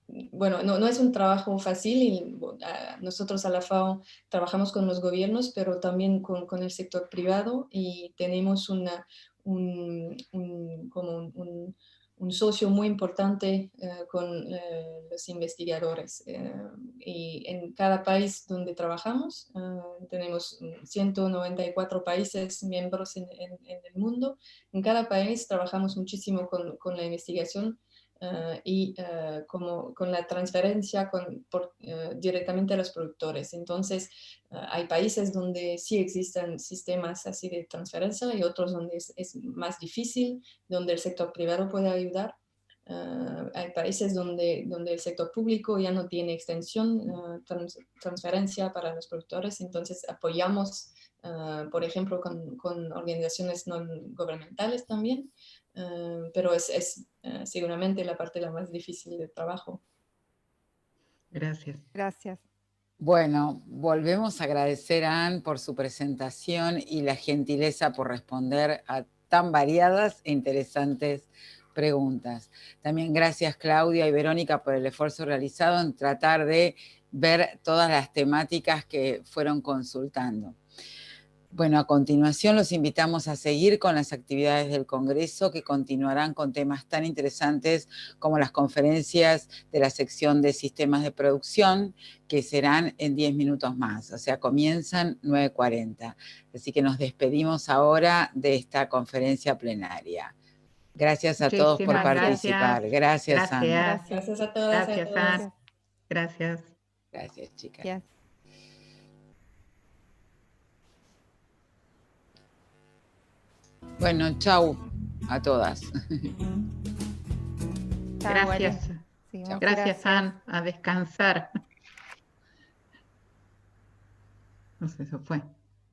Bueno, no es un trabajo fácil y nosotros a la FAO trabajamos con los gobiernos, pero también con el sector privado y tenemos un socio muy importante con los investigadores. Y en cada país donde trabajamos, tenemos 194 países miembros en el mundo. En cada país trabajamos muchísimo con la investigación. Y con la transferencia directamente a los productores. Entonces, hay países donde sí existen sistemas así de transferencia y otros donde es más difícil, donde el sector privado puede ayudar. Hay países donde el sector público ya no tiene extensión, transferencia para los productores, entonces apoyamos, por ejemplo, con organizaciones no gubernamentales también, pero es seguramente la parte la más difícil del trabajo. Gracias. Gracias. Bueno, volvemos a agradecer a Anne por su presentación y la gentileza por responder a tan variadas e interesantes preguntas. También gracias Claudia y Verónica por el esfuerzo realizado en tratar de ver todas las temáticas que fueron consultando. Bueno, a continuación los invitamos a seguir con las actividades del Congreso que continuarán con temas tan interesantes como las conferencias de la sección de sistemas de producción que serán en 10 minutos más, o sea, comienzan 9:40. Así que nos despedimos ahora de esta conferencia plenaria. Gracias a todos por participar. Gracias, Ana. Gracias a todas. Gracias, Ana. Gracias. Gracias, chicas. Gracias. Bueno, chau a todas. Gracias. Gracias, Anne. A descansar. No sé, se fue.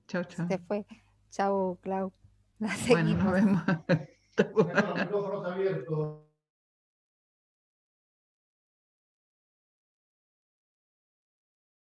Chau, chau. Se fue. Chau, Clau. Bueno, nos vemos.